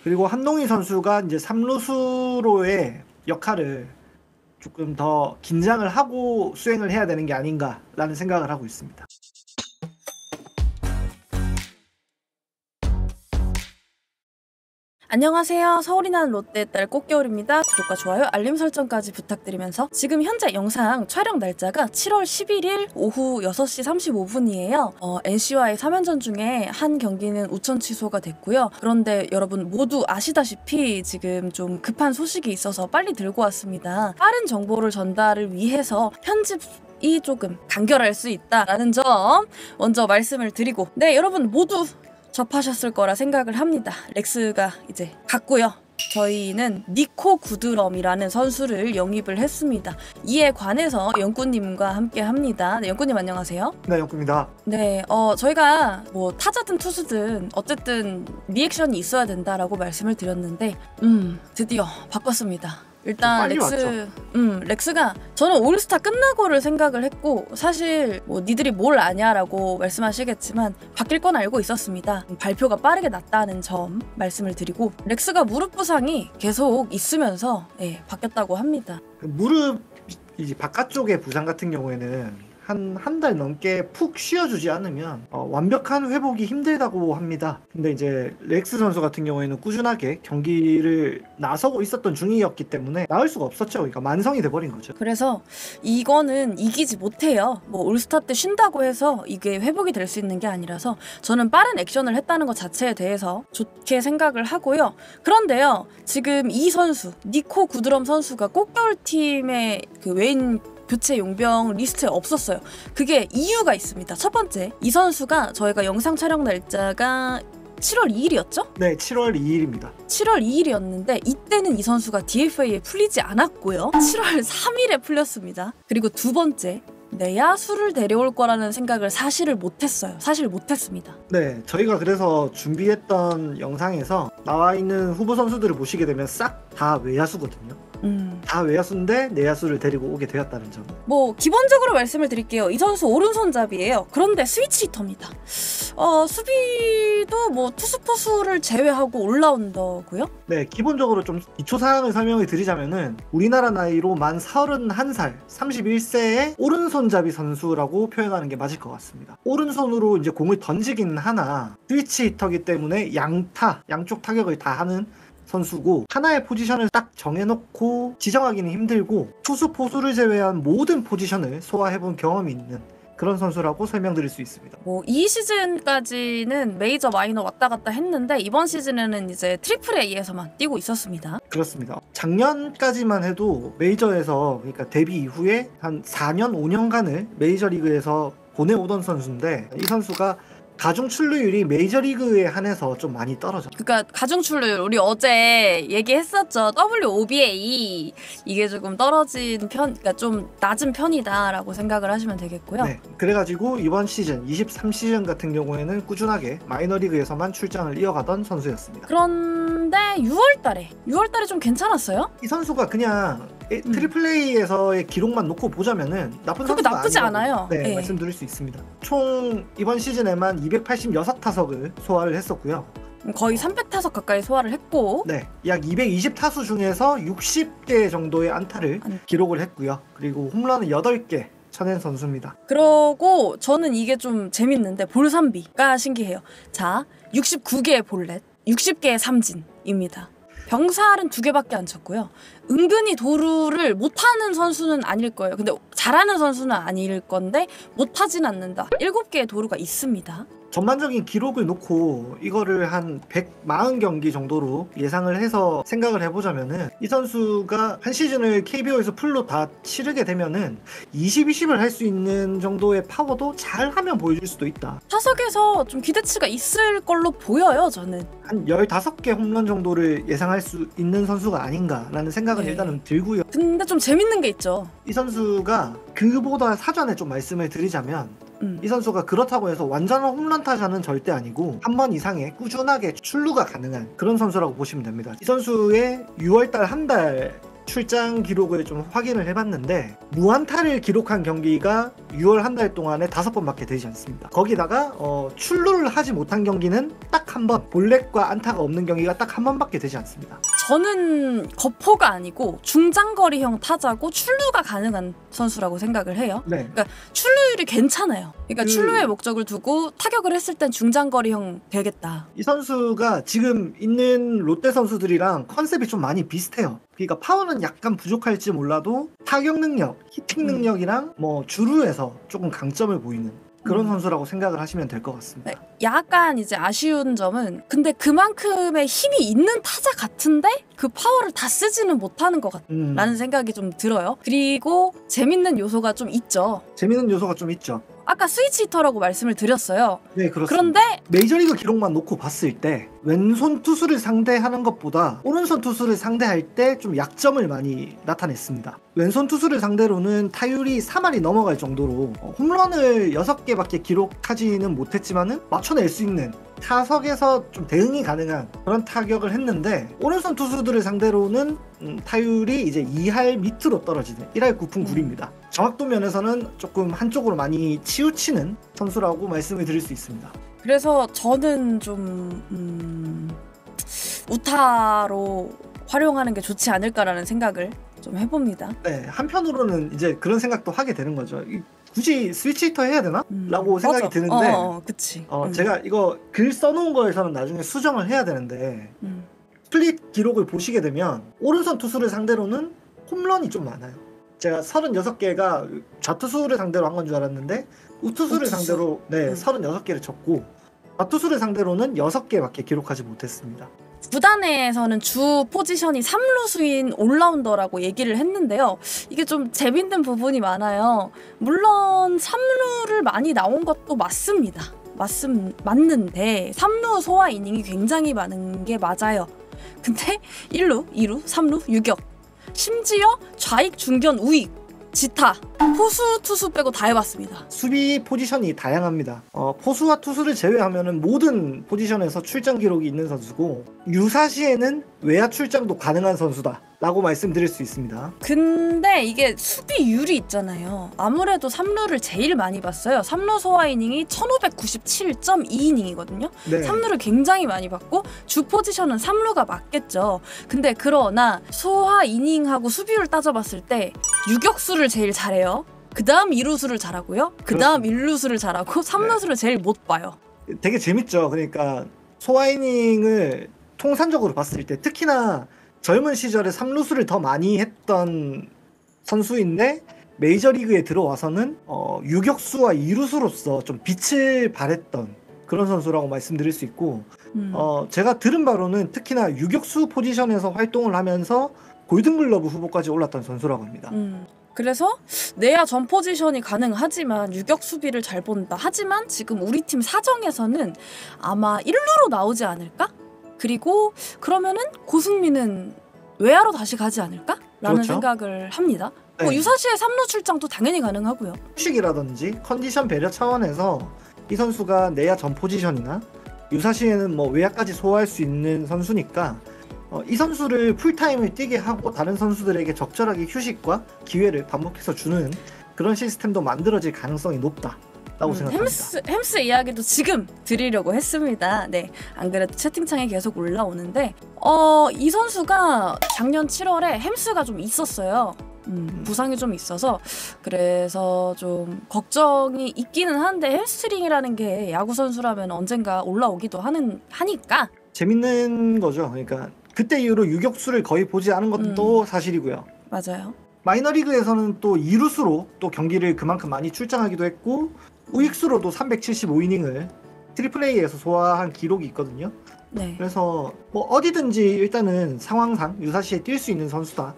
그리고 한동희 선수가 이제 3루수로의 역할을 조금 더 긴장을 하고 수행을 해야 되는 게 아닌가라는 생각을 하고 있습니다. 안녕하세요. 서울이 난 롯데의 딸 꽃겨울입니다. 구독과 좋아요, 알림 설정까지 부탁드리면서 지금 현재 영상 촬영 날짜가 7월 11일 오후 6시 35분이에요. NC와의 3연전 중에 한 경기는 우천 취소가 됐고요. 그런데 여러분 모두 아시다시피 지금 좀 급한 소식이 있어서 빨리 들고 왔습니다. 빠른 정보를 전달을 위해서 편집이 조금 간결할 수 있다라는 점 먼저 말씀을 드리고, 네, 여러분 모두 접하셨을 거라 생각을 합니다. 렉스가 이제 갔고요. 저희는 니코 구드럼이라는 선수를 영입을 했습니다. 이에 관해서 영꾸님과 함께 합니다. 네, 영꾸님 안녕하세요. 네, 영구입니다. 네, 저희가 뭐 타자든 투수든 어쨌든 리액션이 있어야 된다라고 말씀을 드렸는데 드디어 바꿨습니다. 일단 렉스가 저는 올스타 끝나고를 생각을 했고, 사실 뭐 니들이 뭘 아냐라고 말씀하시겠지만 바뀔 건 알고 있었습니다. 발표가 빠르게 났다는 점 말씀을 드리고, 렉스가 무릎 부상이 계속 있으면서 바뀌었다고 합니다. 무릎 이제 바깥쪽의 부상 같은 경우에는 한 달 넘게 푹 쉬어주지 않으면 완벽한 회복이 힘들다고 합니다. 근데 이제 렉스 선수 같은 경우에는 꾸준하게 경기를 나서고 있었던 중이었기 때문에 나을 수가 없었죠. 그러니까 만성이 돼버린 거죠. 그래서 이거는 이기지 못해요. 뭐 올스타 때 쉰다고 해서 이게 회복이 될 수 있는 게 아니라서 저는 빠른 액션을 했다는 것 자체에 대해서 좋게 생각을 하고요. 그런데요, 지금 이 선수 니코 구드럼 선수가 꽃겨울 팀의 그 외인 교체 용병 리스트에 없었어요. 그게 이유가 있습니다. 첫 번째, 이 선수가 저희가 영상 촬영 날짜가 7월 2일이었죠? 네, 7월 2일입니다. 7월 2일이었는데 이때는 이 선수가 DFA에 풀리지 않았고요. 7월 3일에 풀렸습니다. 그리고 두 번째, 내야수를 데려올 거라는 생각을 사실 못했습니다. 네, 저희가 그래서 준비했던 영상에서 나와 있는 후보 선수들을 보시게 되면 싹 다 외야수거든요. 다 외야수인데 내야수를 데리고 오게 되었다는 점. 뭐 기본적으로 말씀을 드릴게요. 이 선수 오른손잡이에요. 그런데 스위치 히터입니다. 수비도 뭐 투수 포수를 제외하고 올라운더고요. 네, 기본적으로 좀 기초 사항을 설명을 드리자면은 우리나라 나이로 만 31살, 31세의 오른손잡이 선수라고 표현하는 게 맞을 것 같습니다. 오른손으로 이제 공을 던지긴 하나 스위치 히터기 때문에 양쪽 타격을 다 하는 선수고, 하나의 포지션을 딱 정해놓고 지정하기는 힘들고 투수 포수를 제외한 모든 포지션을 소화해본 경험이 있는 그런 선수라고 설명드릴 수 있습니다. 뭐 이 시즌까지는 메이저 마이너 왔다 갔다 했는데 이번 시즌에는 이제 트리플 A에서만 뛰고 있었습니다. 그렇습니다. 작년까지만 해도 메이저에서, 그러니까 데뷔 이후에 한 4년 5년간을 메이저리그에서 보내오던 선수인데, 이 선수가 가중 출루율이 메이저리그에 한해서 좀 많이 떨어져. 그러니까 가중 출루율 우리 어제 얘기했었죠. WOBA 이게 조금 떨어진 편, 그러니까 좀 낮은 편이다라고 생각을 하시면 되겠고요. 네, 그래가지고 이번 시즌 23시즌 같은 경우에는 꾸준하게 마이너리그에서만 출장을 이어가던 선수였습니다. 그런데 6월달에 좀 괜찮았어요. 이 선수가 그냥 트리플 A에서의 기록만 놓고 보자면은 나쁜 선수가 나쁘지 않아요. 네, 네. 말씀드릴 수 있습니다. 총 이번 시즌에만 286타석을 소화를 했었고요. 거의 300타석 가까이 소화를 했고, 네, 약 220타수 중에서 60개 정도의 안타를 기록을 했고요. 그리고 홈런은 8개 쳐낸 선수입니다. 그러고 저는 이게 좀 재밌는데 볼삼비가 신기해요. 자, 69개의 볼넷, 60개의 삼진입니다. 병살은 2개밖에 안 쳤고요. 은근히 도루를 못하는 선수는 아닐 거예요. 근데 잘하는 선수는 아닐 건데 못하진 않는다. 7개의 도루가 있습니다. 전반적인 기록을 놓고 이거를 한 140경기 정도로 예상을 해서 생각을 해보자면은, 이 선수가 한 시즌을 KBO에서 풀로 다 치르게 되면은 20-20을 할 수 있는 정도의 파워도 잘하면 보여줄 수도 있다. 타석에서 좀 기대치가 있을 걸로 보여요, 저는. 한 15개 홈런 정도를 예상할 수 있는 선수가 아닌가라는 생각은 일단은 들고요. 근데 좀 재밌는 게 있죠. 이 선수가 그보다 사전에 좀 말씀을 드리자면, 이 선수가 그렇다고 해서 완전한 홈런 타자는 절대 아니고 한 번 이상의 꾸준하게 출루가 가능한 그런 선수라고 보시면 됩니다. 이 선수의 6월달 한 달 출장 기록을 좀 확인을 해봤는데 무안타를 기록한 경기가 6월 한 달 동안에 5번밖에 되지 않습니다. 거기다가 출루를 하지 못한 경기는 딱 한 번, 볼넷과 안타가 없는 경기가 딱 한 번밖에 되지 않습니다. 저는 거포가 아니고 중장거리형 타자고 출루가 가능한 선수라고 생각을 해요. 네. 그러니까 출루율이 괜찮아요. 그러니까 출루의 목적을 두고 타격을 했을 땐 중장거리형 되겠다. 이 선수가 지금 있는 롯데 선수들이랑 컨셉이 좀 많이 비슷해요. 그러니까 파워는 약간 부족할지 몰라도 타격 능력, 히팅 능력이랑 뭐 주루에서 조금 강점을 보이는 그런 선수라고 생각을 하시면 될 것 같습니다. 네, 약간 이제 아쉬운 점은 근데 그만큼의 힘이 있는 타자 같은데 그 파워를 다 쓰지는 못하는 것 같다는 생각이 좀 들어요. 그리고 재밌는 요소가 좀 있죠. 재밌는 요소가 좀 있죠. 아까 스위치 히터라고 말씀을 드렸어요. 네, 그렇습니다. 그런데 메이저리그 기록만 놓고 봤을 때 왼손 투수를 상대하는 것보다 오른손 투수를 상대할 때 좀 약점을 많이 나타냈습니다. 왼손 투수를 상대로는 타율이 3할이 넘어갈 정도로 홈런을 6개밖에 기록하지는 못했지만은 맞춰낼 수 있는 타석에서 좀 대응이 가능한 그런 타격을 했는데 오른손 투수들을 상대로는 타율이 이제 2할 밑으로 떨어지는 1할 9푼 9리입니다. 정확도 면에서는 조금 한쪽으로 많이 치우치는 선수라고 말씀을 드릴 수 있습니다. 그래서 저는 좀 우타로 활용하는 게 좋지 않을까라는 생각을 좀 해봅니다. 네, 한편으로는 이제 그런 생각도 하게 되는 거죠. 굳이 스위치 히터 해야 되나? 라고 생각이 맞아. 드는데 그치. 제가 이거 글 써놓은 거에서는 나중에 수정을 해야 되는데 스플릿 기록을 보시게 되면 오른손 투수를 상대로는 홈런이 좀 많아요. 제가 36개가 좌투수를 상대로 한 건 줄 알았는데 우투수를 상대로 36개를 쳤고 좌투수를 상대로는 6개밖에 기록하지 못했습니다. 구단에서는 주 포지션이 3루수인 올라운더라고 얘기를 했는데요. 이게 좀 재밌는 부분이 많아요. 물론 3루를 많이 나온 것도 맞습니다. 맞는데 3루 소화 이닝이 굉장히 많은 게 맞아요. 근데 1루, 2루, 3루, 유격 심지어 좌익, 중견, 우익, 지타, 포수, 투수 빼고 다 해봤습니다. 수비 포지션이 다양합니다. 포수와 투수를 제외하면 모든 포지션에서 출장 기록이 있는 선수고 유사시에는 외야 출장도 가능한 선수다 라고 말씀드릴 수 있습니다. 근데 이게 수비율이 있잖아요. 아무래도 3루를 제일 많이 봤어요. 3루 소화 이닝이 1597.2이닝이거든요. 네. 3루를 굉장히 많이 봤고 주 포지션은 3루가 맞겠죠. 근데 그러나 소화 이닝하고 수비율 따져봤을 때 유격수를 제일 잘해요. 그 다음 2루수를 잘하고요. 그 다음 1루수를 잘하고 3루수를 제일 못 봐요. 되게 재밌죠. 그러니까 소화 이닝을 통산적으로 봤을 때 특히나 젊은 시절에 3루수를 더 많이 했던 선수인데 메이저리그에 들어와서는 유격수와 2루수로서 좀 빛을 발했던 그런 선수라고 말씀드릴 수 있고 제가 들은 바로는 특히나 유격수 포지션에서 활동을 하면서 골든글러브 후보까지 올랐던 선수라고 합니다. 그래서 내야 전 포지션이 가능하지만 유격 수비를 잘 본다. 하지만 지금 우리 팀 사정에서는 아마 1루로 나오지 않을까? 그리고 그러면은 고승민은 외야로 다시 가지 않을까? 라는 그렇죠. 생각을 합니다. 네. 뭐 유사시에 3루 출장도 당연히 가능하고요. 휴식이라든지 컨디션 배려 차원에서 이 선수가 내야 전 포지션이나 유사시에는 뭐 외야까지 소화할 수 있는 선수니까 이 선수를 풀타임을 뛰게 하고 다른 선수들에게 적절하게 휴식과 기회를 반복해서 주는 그런 시스템도 만들어질 가능성이 높다. 라고 생각합니다. 햄스 이야기도 지금 드리려고 했습니다. 네, 안 그래도 채팅창에 계속 올라오는데 이 선수가 작년 7월에 햄스가 좀 있었어요. 부상이 좀 있어서 그래서 좀 걱정이 있기는 한데 햄스트링이라는 게 야구 선수라면 언젠가 올라오기도 하니까 재밌는 거죠. 그러니까 그때 이후로 유격수를 거의 보지 않은 것도 사실이고요. 맞아요. 마이너리그에서는 또 2루수로 또 경기를 그만큼 많이 출장하기도 했고 우익수로도 375이닝을 트리플 A에서 소화한 기록이 있거든요. 네. 그래서 뭐 어디든지 일단은 상황상 유사시에 뛸 수 있는 선수다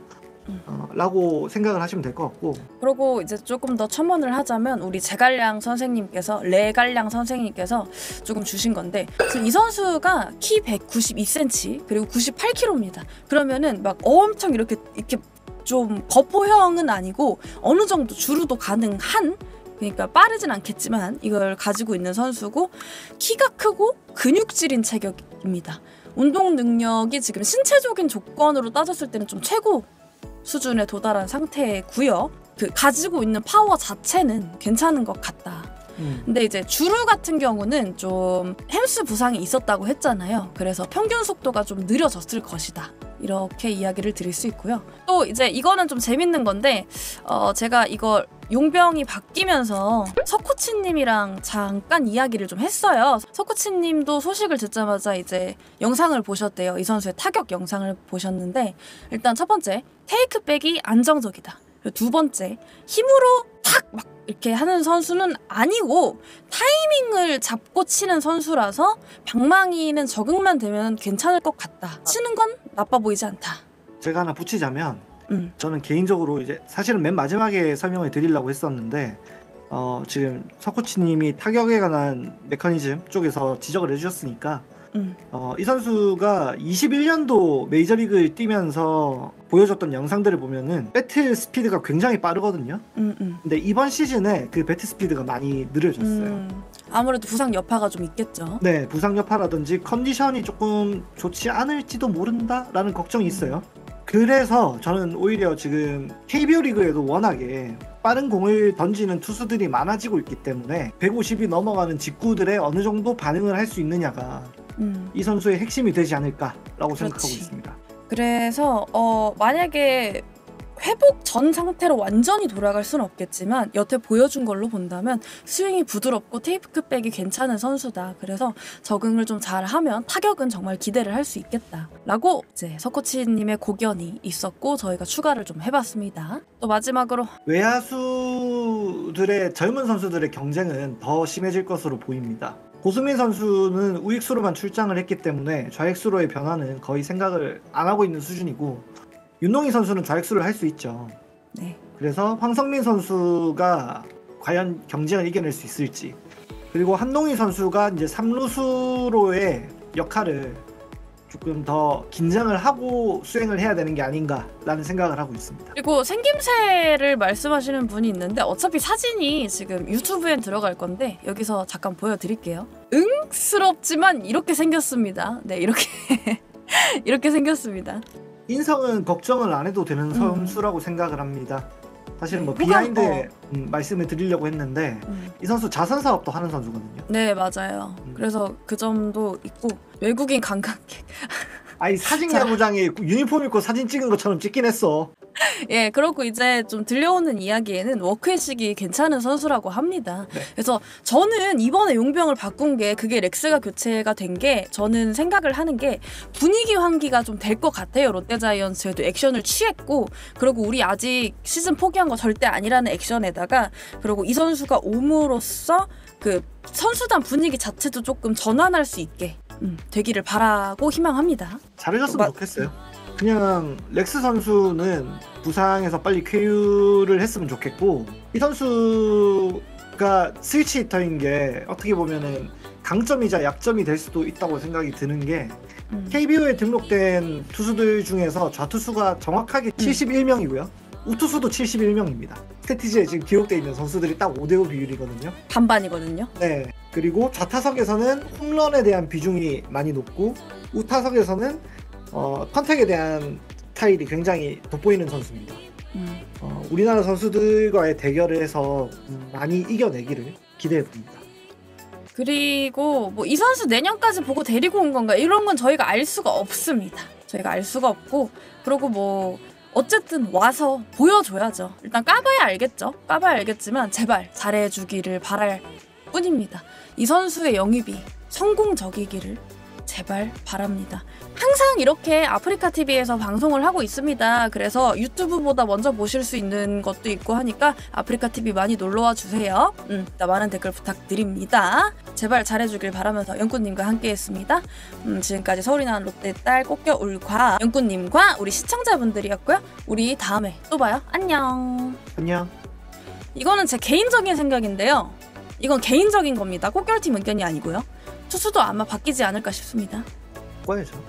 라고 생각을 하시면 될 것 같고, 그리고 이제 조금 더 첨언을 하자면 우리 제갈량 선생님께서 레갈량 선생님께서 조금 주신 건데 이 선수가 키 192cm 그리고 98kg입니다. 그러면은 막 엄청 이렇게 좀 거포형은 아니고 어느 정도 주루도 가능한, 그러니까 빠르진 않겠지만 이걸 가지고 있는 선수고 키가 크고 근육질인 체격입니다. 운동 능력이 지금 신체적인 조건으로 따졌을 때는 좀 최고 수준에 도달한 상태고요. 그 가지고 있는 파워 자체는 괜찮은 것 같다. 근데 이제 주루 같은 경우는 좀 햄스 부상이 있었다고 했잖아요. 그래서 평균 속도가 좀 느려졌을 것이다. 이렇게 이야기를 드릴 수 있고요. 또 이제 이거는 좀 재밌는 건데 제가 이거 용병이 바뀌면서 석코치님이랑 잠깐 이야기를 좀 했어요. 석코치님도 소식을 듣자마자 이제 영상을 보셨대요. 이 선수의 타격 영상을 보셨는데 일단 첫 번째, 테이크백이 안정적이다. 두 번째, 힘으로 탁 막 이렇게 하는 선수는 아니고 타이밍을 잡고 치는 선수라서 방망이는 적응만 되면 괜찮을 것 같다. 치는 건 나빠 보이지 않다. 제가 하나 붙이자면 저는 개인적으로 이제 사실은 맨 마지막에 설명을 드리려고 했었는데 지금 석코치님이 타격에 관한 메커니즘 쪽에서 지적을 해주셨으니까 이 선수가 21년도 메이저리그를 뛰면서 보여줬던 영상들을 보면은 배트 스피드가 굉장히 빠르거든요. 근데 이번 시즌에 그 배트 스피드가 많이 느려졌어요. 아무래도 부상 여파가 좀 있겠죠. 네, 부상 여파라든지 컨디션이 조금 좋지 않을지도 모른다라는 걱정이 있어요. 그래서 저는 오히려 지금 KBO 리그에도 워낙에 빠른 공을 던지는 투수들이 많아지고 있기 때문에 150이 넘어가는 직구들에 어느 정도 반응을 할 수 있느냐가 이 선수의 핵심이 되지 않을까라고 생각하고 있습니다. 그래서 만약에 회복 전 상태로 완전히 돌아갈 수는 없겠지만 여태 보여준 걸로 본다면 스윙이 부드럽고 테이크백이 괜찮은 선수다. 그래서 적응을 좀 잘하면 타격은 정말 기대를 할 수 있겠다 라고 이제 석코치님의 고견이 있었고 저희가 추가를 좀 해봤습니다. 또 마지막으로 외야수들의 젊은 선수들의 경쟁은 더 심해질 것으로 보입니다. 고수민 선수는 우익수로만 출장을 했기 때문에 좌익수로의 변화는 거의 생각을 안 하고 있는 수준이고 윤동희 선수는 좌익수를 할 수 있죠. 네. 그래서 황성민 선수가 과연 경쟁을 이겨낼 수 있을지, 그리고 한동희 선수가 이제 3루수로의 역할을 조금 더 긴장을 하고 수행을 해야 되는 게 아닌가라는 생각을 하고 있습니다. 그리고 생김새를 말씀하시는 분이 있는데 어차피 사진이 지금 유튜브엔 들어갈 건데 여기서 잠깐 보여드릴게요. 응스럽지만 이렇게 생겼습니다. 네, 이렇게 이렇게 생겼습니다. 인성은 걱정을 안 해도 되는 선수라고 생각을 합니다. 사실은 뭐 비하인드 말씀을 드리려고 했는데 이 선수 자선 사업도 하는 선수거든요. 네, 맞아요. 그래서 그 점도 있고 외국인 관광객 아니 사진 야구장에 유니폼 입고 사진 찍은 것처럼 찍긴 했어. 예, 그렇고 이제 좀 들려오는 이야기에는 워크의식이 괜찮은 선수라고 합니다. 네. 그래서 저는 이번에 용병을 바꾼 게 그게 렉스가 교체가 된 게 저는 생각을 하는 게 분위기 환기가 좀 될 것 같아요. 롯데자이언츠에도 액션을 취했고 그리고 우리 아직 시즌 포기한 거 절대 아니라는 액션에다가 그리고 이 선수가 옴으로써 그 선수단 분위기 자체도 조금 전환할 수 있게 되기를 바라고 희망합니다. 잘해줬으면 좋겠어요. 그냥 렉스 선수는 부상에서 빨리 쾌유를 했으면 좋겠고 이 선수가 스위치 히터인 게 어떻게 보면은 강점이자 약점이 될 수도 있다고 생각이 드는 게 KBO에 등록된 투수들 중에서 좌투수가 정확하게 71명이고요. 우투수도 71명입니다. 스태티지에 지금 기록되어 있는 선수들이 딱 5대5 비율이거든요. 반반이거든요. 네. 그리고 좌타석에서는 홈런에 대한 비중이 많이 높고 우타석에서는 컨택에 대한 스타일이 굉장히 돋보이는 선수입니다. 우리나라 선수들과의 대결을 해서 많이 이겨내기를 기대해봅니다. 그리고 뭐 이 선수 내년까지 보고 데리고 온 건가 이런 건 저희가 알 수가 없습니다. 저희가 알 수가 없고 그리고 뭐 어쨌든 와서 보여줘야죠. 일단 까봐야 알겠죠. 까봐야 알겠지만 제발 잘해주기를 바랄 뿐입니다. 이 선수의 영입이 성공적이기를 제발 바랍니다. 항상 이렇게 아프리카TV에서 방송을 하고 있습니다. 그래서 유튜브보다 먼저 보실 수 있는 것도 있고 하니까 아프리카TV 많이 놀러와 주세요. 많은 댓글 부탁드립니다. 제발 잘해주길 바라면서 영꾸님과 함께했습니다. 지금까지 서울이 나는 롯데 딸 꽃겨울과 영꾸님과 우리 시청자분들이었고요. 우리 다음에 또 봐요. 안녕. 안녕. 이거는 제 개인적인 생각인데요. 이건 개인적인 겁니다. 꽃겨울팀 의견이 아니고요. 투수도 아마 바뀌지 않을까 싶습니다. 꺼야죠.